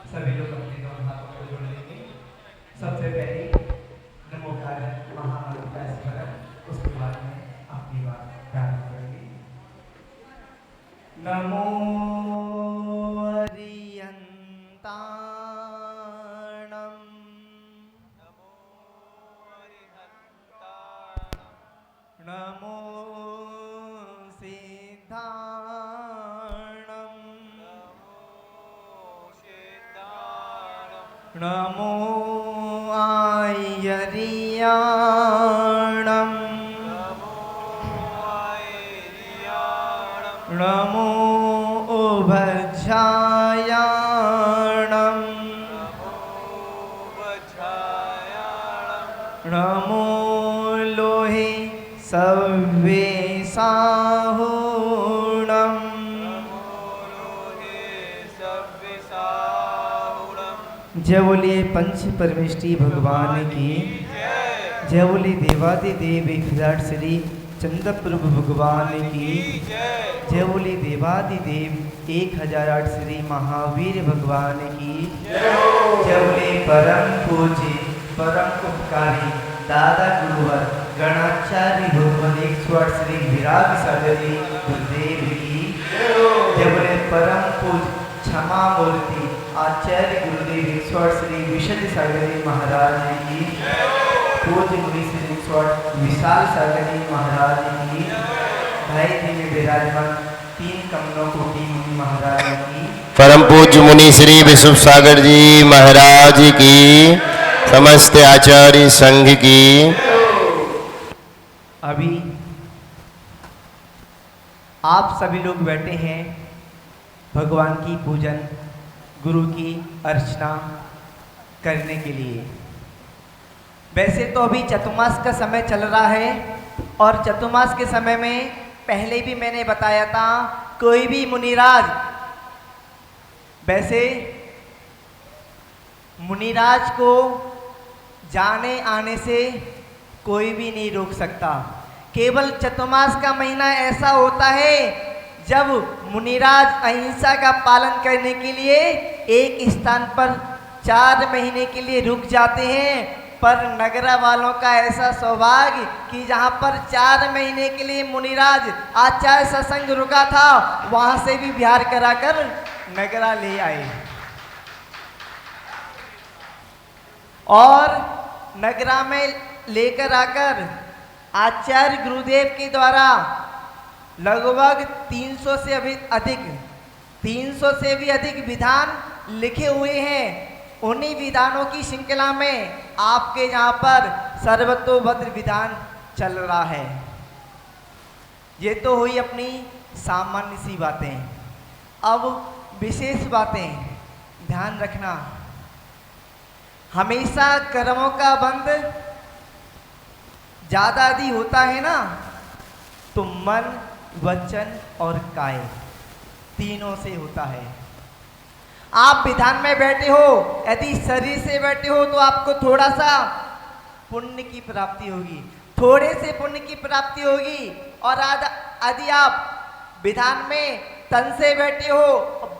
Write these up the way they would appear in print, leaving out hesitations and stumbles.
सभी लोग अपने दोनों हाथों को जोड़ लेंगे। सबसे पहले नमो कार्य महामंत्र का स्मरण, उसके बाद में अपनी बात प्रारंभ करेंगे। नमो अरियंताणम, नमो सिद्धाणम, नमो आयर्याणम, नमो उभचायाणम, नमो लोहे सव्येसाहूणम, जय बोलिए पंच परमेष्टि भगवान की, जय बोलिए देवादिदेव विराट श्री चंद्रप्रभु भगवान की, जय बोलिए देवादिदेव 1008 श्री महावीर भगवान की, जय बोलिए परम पूज्य परम उपकारी दादा गुरुवर गणाचार्य भगवान 108 श्री विराग सागरी गुरुदेव की, जय बोलिए परम पूज्य क्षमा मूर्ति आचार्य गुरुदेव 108 श्री विशद सागरी महाराज की, पूज्य मुनि श्री 108 विशाल सागरी महाराज की, भाई जी में विराजमान 3 कमलों कोटि मुनि महाराज की, परम पूज्य मुनि श्री विश्व सागर जी महाराज की, समस्त आचार्य संघ की। अभी आप सभी लोग बैठे हैं भगवान की पूजन गुरु की अर्चना करने के लिए। वैसे तो अभी चतुर्मास का समय चल रहा है और चतुर्मास के समय में पहले भी मैंने बताया था, कोई भी मुनिराज, वैसे मुनिराज को जाने आने से कोई भी नहीं रोक सकता। केवल चतुर्मास का महीना ऐसा होता है जब मुनिराज अहिंसा का पालन करने के लिए एक स्थान पर 4 महीने के लिए रुक जाते हैं। पर नगरा वालों का ऐसा सौभाग्य कि जहाँ पर 4 महीने के लिए मुनिराज आचार्य सत्संग रुका था, वहाँ से भी बिहार कराकर नगरा ले आए और नगरा में लेकर आकर आचार्य गुरुदेव के द्वारा लगभग 300 से भी अधिक विधान लिखे हुए हैं। उन्हीं विधानों की श्रृंखला में आपके यहाँ पर सर्वतोभद्र विधान चल रहा है। ये तो हुई अपनी सामान्य सी बातें। अब विशेष बातें ध्यान रखना, हमेशा कर्मों का बंध ज्यादा यदि होता है ना, तो मन वचन और काय तीनों से होता है। आप विधान में बैठे हो, यदि शरीर से बैठे हो तो आपको थोड़ा सा पुण्य की प्राप्ति होगी, थोड़े से पुण्य की प्राप्ति होगी। और यदि आप विधान में तन से बैठे हो,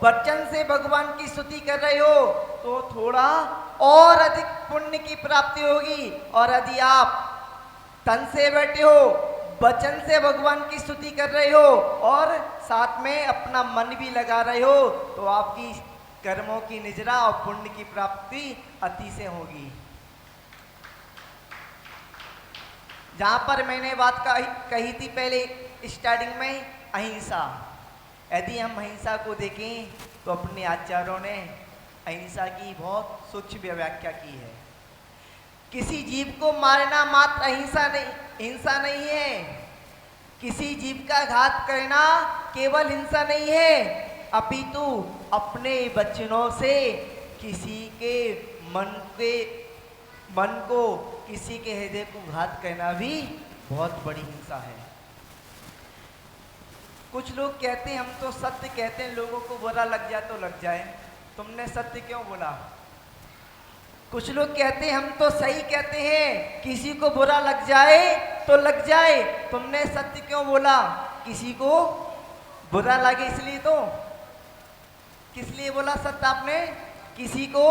वचन से भगवान की स्तुति कर रहे हो, तो थोड़ा और अधिक पुण्य की प्राप्ति होगी। और यदि आप तन से बैठे हो, वचन से भगवान की स्तुति कर रहे हो और साथ में अपना मन भी लगा रहे हो, तो आपकी कर्मों की निजरा और पुण्य की प्राप्ति अति से होगी। जहां पर मैंने बात कही थी पहले स्टार्टिंग में, अहिंसा। यदि हम अहिंसा को देखें तो अपने आचार्यों ने अहिंसा की बहुत सूक्ष्म व्याख्या की है। किसी जीव को मारना मात्र हिंसा नहीं है। किसी जीव का घात करना केवल हिंसा नहीं है, अपितु अपने वचनों से किसी के मन को किसी के हृदय को घात करना भी बहुत बड़ी हिंसा है। कुछ लोग कहते हैं हम तो सत्य कहते हैं, लोगों को बुरा लग जाए तो लग जाए, तुमने सत्य क्यों बोला? कुछ लोग कहते हैं हम तो सही कहते हैं, किसी को बुरा लग जाए तो लग जाए, तुमने सत्य क्यों बोला? किसी को बुरा लगे इसलिए तो, किस लिए बोला सत्य आपने? किसी को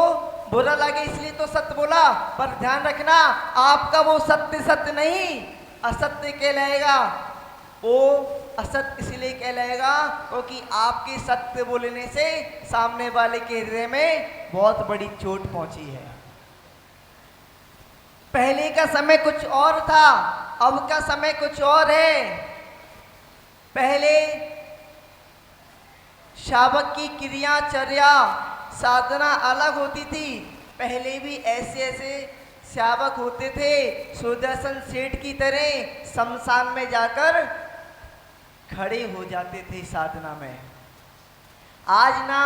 बुरा लगे इसलिए तो सत्य बोला, पर ध्यान रखना आपका वो सत्य सत्य नहीं असत्य कहलाएगा। वो असत्य इसलिए कहलाएगा क्योंकि आपके सत्य बोलने से सामने वाले के हृदय में बहुत बड़ी चोट पहुंची है। पहले का समय कुछ और था, अब का समय कुछ और है। पहले शावक की क्रियाचर्या साधना अलग होती थी। पहले भी ऐसे ऐसे शावक होते थे सुदर्शन सेठ की तरह शमशान में जाकर खड़े हो जाते थे साधना में। आज ना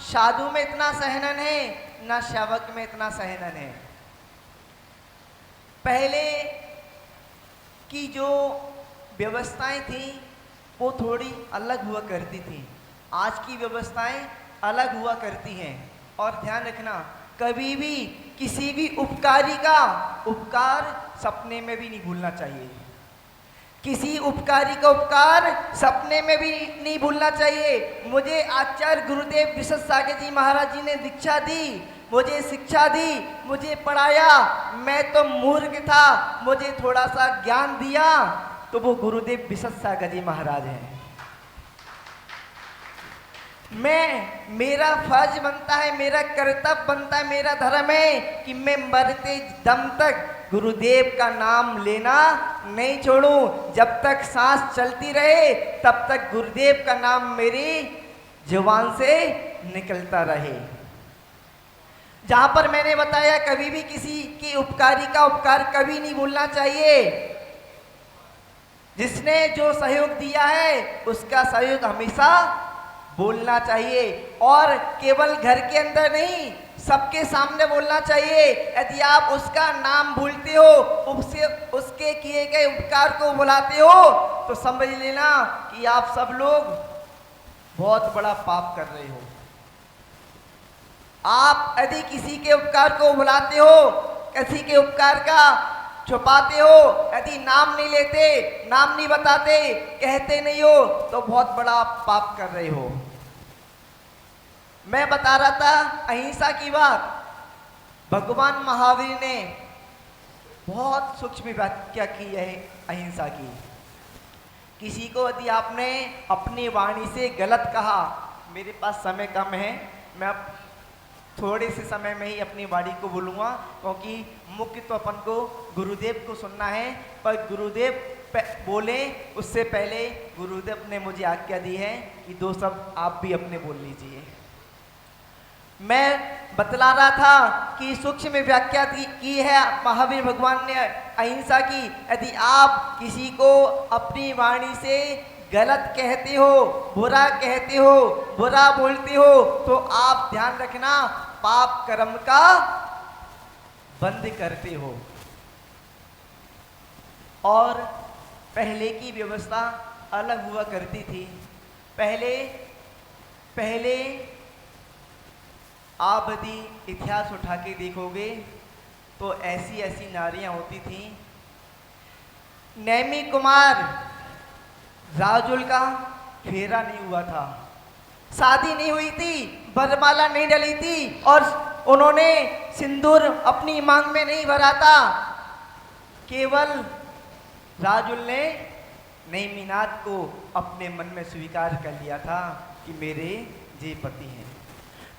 साधु में इतना सहनन है, ना शावक में इतना सहनन है। पहले की जो व्यवस्थाएं थी वो थोड़ी अलग हुआ करती थी, आज की व्यवस्थाएं अलग हुआ करती हैं। और ध्यान रखना कभी भी किसी भी उपकारी का उपकार सपने में भी नहीं भूलना चाहिए। किसी उपकारी का उपकार सपने में भी नहीं भूलना चाहिए। मुझे आचार्य गुरुदेव विशेष सागर जी महाराज जी ने दीक्षा दी, मुझे शिक्षा दी, मुझे पढ़ाया। मैं तो मूर्ख था, मुझे थोड़ा सा ज्ञान दिया, तो वो गुरुदेव विशेष सागर जी महाराज हैं। मेरा फर्ज बनता है, मेरा कर्तव्य बनता है, मेरा धर्म है कि मैं मरते दम तक गुरुदेव का नाम लेना नहीं छोड़ूं। जब तक सांस चलती रहे तब तक गुरुदेव का नाम मेरी जुबान से निकलता रहे। जहां पर मैंने बताया कभी भी किसी के उपकारी का उपकार कभी नहीं भूलना चाहिए। जिसने जो सहयोग दिया है उसका सहयोग हमेशा बोलना चाहिए, और केवल घर के अंदर नहीं सबके सामने बोलना चाहिए। यदि आप उसका नाम भूलते हो, उसके किए गए उपकार को बुलाते हो, तो समझ लेना कि आप सब लोग बहुत बड़ा पाप कर रहे हो। आप यदि किसी के उपकार को बुलाते हो, किसी के उपकार का छुपाते हो, यदि नाम नहीं लेते, नाम नहीं बताते, कहते नहीं हो, तो बहुत बड़ा पाप कर रहे हो। मैं बता रहा था अहिंसा की बात। भगवान महावीर ने बहुत सूक्ष्म व्याख्या की है अहिंसा की। किसी को यदि आपने अपनी वाणी से गलत कहा, मेरे पास समय कम है, मैं अब थोड़े से समय में ही अपनी वाणी को बोलूँगा, क्योंकि मुख्य तो अपन को गुरुदेव को सुनना है। पर गुरुदेव बोले उससे पहले गुरुदेव ने मुझे आज्ञा दी है कि दो शब्द आप भी अपने बोल लीजिए। मैं बतला रहा था कि सूक्ष्म व्याख्या की है महावीर भगवान ने अहिंसा की। यदि आप किसी को अपनी वाणी से गलत कहते हो, बुरा कहते हो, बुरा बोलते हो, तो आप ध्यान रखना पाप कर्म का बंद करते हो। और पहले की व्यवस्था अलग हुआ करती थी। पहले आप यदि इतिहास उठा के देखोगे तो ऐसी ऐसी नारियां होती थीं। नैमी कुमार राजुल का फेरा नहीं हुआ था, शादी नहीं हुई थी, वरमाला नहीं डली थी, और उन्होंने सिंदूर अपनी मांग में नहीं भरा था। केवल राजुल ने नैमीनाथ को अपने मन में स्वीकार कर लिया था कि मेरे ये पति हैं।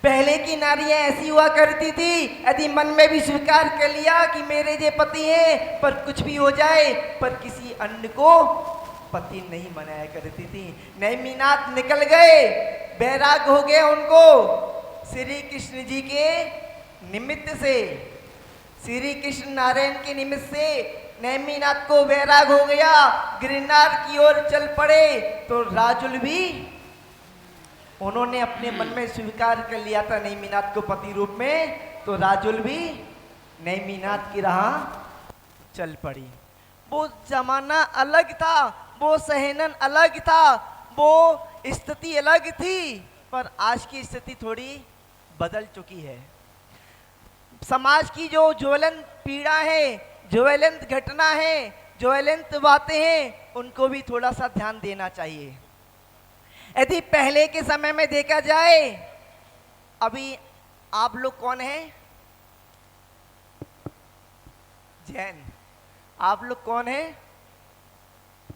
पहले की नारियां ऐसी हुआ करती थी, यदि मन में भी स्वीकार कर लिया कि मेरे ये पति हैं, पर कुछ भी हो जाए, पर किसी अन्य को पति नहीं बनाया करती थी। नैमीनाथ निकल गए, बैराग हो गए उनको श्री कृष्ण जी के निमित्त से, श्री कृष्ण नारायण के निमित्त से नैमीनाथ को बैराग हो गया, गिरनार की ओर चल पड़े। तो राजुल भी उन्होंने अपने मन में स्वीकार कर लिया था नैमीनाथ को पति रूप में, तो राजुल भी नैमीनाथ की राह चल पड़ी। वो जमाना अलग था, वो सहनन अलग था, वो स्थिति अलग थी, पर आज की स्थिति थोड़ी बदल चुकी है। समाज की जो ज्वलंत पीड़ा है, ज्वलंत घटना है, ज्वलंत बातें हैं, उनको भी थोड़ा सा ध्यान देना चाहिए। यदि पहले के समय में देखा जाए, अभी आप लोग कौन हैं? जैन। आप लोग कौन हैं?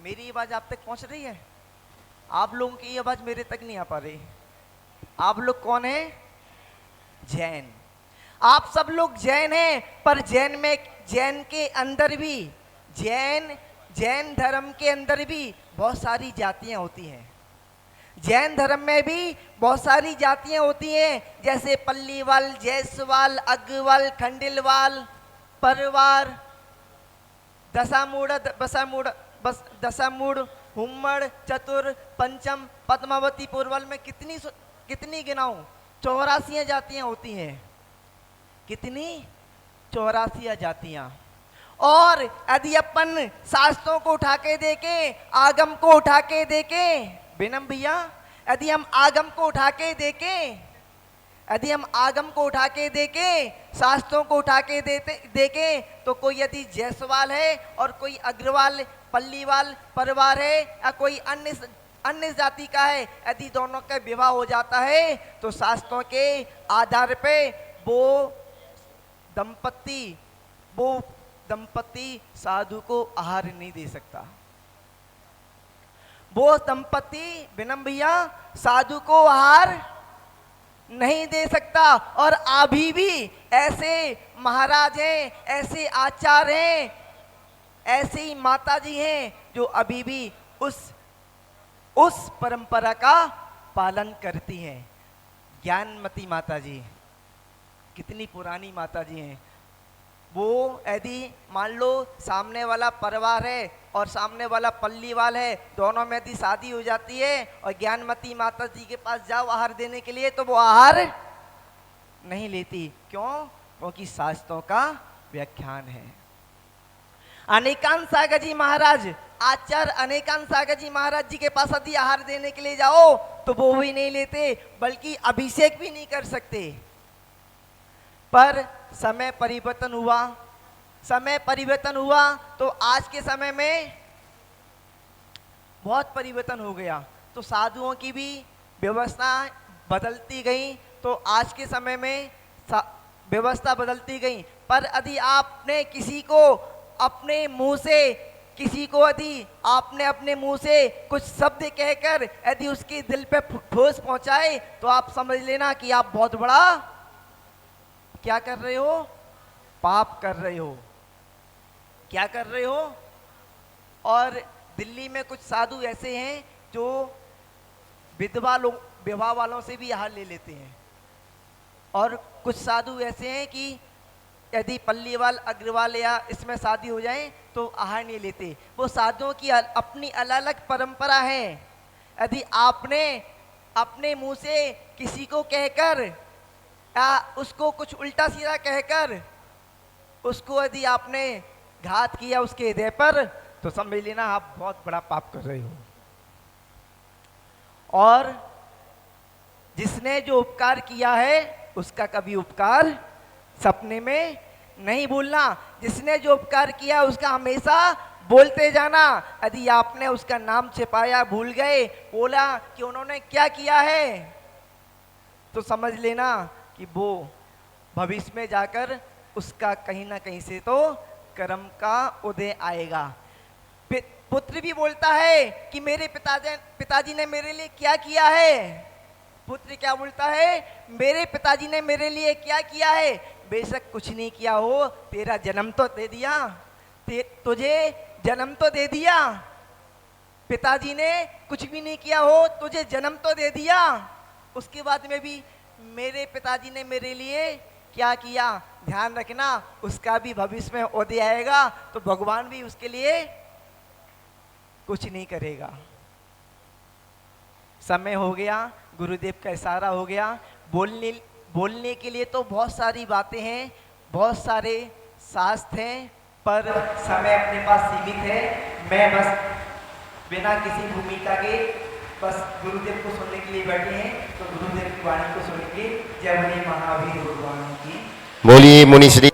मेरी आवाज आप तक पहुंच रही है? आप लोगों की आवाज मेरे तक नहीं आ पा रही। आप लोग कौन हैं? जैन। आप सब लोग जैन हैं, पर जैन में, जैन के अंदर भी, जैन धर्म के अंदर भी बहुत सारी जातियां होती हैं। जैन धर्म में भी बहुत सारी जातियां होती हैं, जैसे पल्लीवाल, जैसवाल, अग्रवाल, खंडिलवाल, परवार, दशामूढ़, हुम्मड़, चतुर, पंचम, पद्मावती, पूर्वल में कितनी गिनाऊं? 84 जातियां होती हैं। कितनी? 84 जातियां। और यदि अपन शास्त्रों को उठा के देखें, आगम को उठा के देखें, बेनम भैया, यदि हम आगम को उठा के देखें, यदि हम आगम को उठा के देखें, शास्त्रों को उठा के देखें, तो कोई यदि जैसवाल है और कोई अग्रवाल, पल्लीवाल, परवार है, या कोई अन्य जाति का है, यदि दोनों का विवाह हो जाता है तो शास्त्रों के आधार पे वो दंपति साधु को आहार नहीं दे सकता। वो दंपति, विनम भैया, साधु को आहार नहीं दे सकता। और अभी भी ऐसे महाराज हैं, ऐसे आचार्य हैं, ऐसे ही माता जी हैं जो अभी भी उस परंपरा का पालन करती हैं। ज्ञानमती माता जी कितनी पुरानी माता जी हैं। वो यदि मान लो सामने वाला परिवार है और सामने वाला पल्लीवाल है, दोनों में यदि शादी हो जाती है और ज्ञानमती माता जी के पास जाओ आहार देने के लिए, तो वो आहार नहीं लेती। क्यों? क्योंकि शास्त्रों का व्याख्यान है। अनेकांत सागर जी महाराज, आचार्य अनेकांत सागर जी महाराज जी के पास यदि आहार देने के लिए जाओ तो वो भी नहीं लेते, बल्कि अभिषेक भी नहीं कर सकते। पर समय परिवर्तन हुआ तो आज के समय में बहुत परिवर्तन हो गया, तो साधुओं की भी व्यवस्था बदलती गई। तो आज के समय में व्यवस्था बदलती गई। पर यदि आपने किसी को अपने मुंह से कुछ शब्द कहकर यदि उसके दिल पे ठोस पहुंचाए, तो आप समझ लेना कि आप बहुत बड़ा क्या कर रहे हो? पाप कर रहे हो। क्या कर रहे हो? और दिल्ली में कुछ साधु ऐसे हैं जो विवाह वालों से भी आहार ले लेते हैं, और कुछ साधु ऐसे हैं कि यदि पल्लीवाल, अग्रवाल या इसमें शादी हो जाए तो आहार नहीं लेते। वो साधुओं की अपनी अलग अलग परंपरा है। यदि आपने अपने मुंह से किसी को कहकर या उसको कुछ उल्टा सीधा कहकर उसको यदि आपने घात किया उसके हृदय पर, तो समझ लेना आप बहुत बड़ा पाप कर रहे हो। और जिसने जो उपकार किया है उसका कभी उपकार सपने में नहीं भूलना। जिसने जो उपकार किया उसका हमेशा बोलते जाना। यदि आपने उसका नाम छिपाया, भूल गए, बोला कि उन्होंने क्या किया है, तो समझ लेना कि वो भविष्य में जाकर उसका कहीं ना कहीं से तो कर्म का उदय आएगा। पुत्र भी बोलता है कि मेरे पिताजी ने मेरे लिए क्या किया है। पुत्र क्या बोलता है? मेरे पिताजी ने मेरे लिए क्या किया है? बेशक कुछ नहीं किया हो, तेरा जन्म तो दे दिया, तुझे जन्म तो दे दिया। पिताजी ने कुछ भी नहीं किया हो, तुझे जन्म तो दे दिया। उसके बाद में भी मेरे पिताजी ने मेरे लिए क्या किया, ध्यान रखना, उसका भी भविष्य में उदय आएगा, तो भगवान भी उसके लिए कुछ नहीं करेगा। समय हो गया, गुरुदेव का इशारा हो गया। बोलने के लिए तो बहुत सारी बातें हैं, बहुत सारे शास्त्र हैं, पर समय अपने पास सीमित है। मैं बस बिना किसी भूमिका के बस गुरुदेव को सुनने के लिए बैठे हैं, तो गुरुदेव की वाणी को सुनेंगे। जय बोले महावीर भगवान की। बोलिए मुनि श्री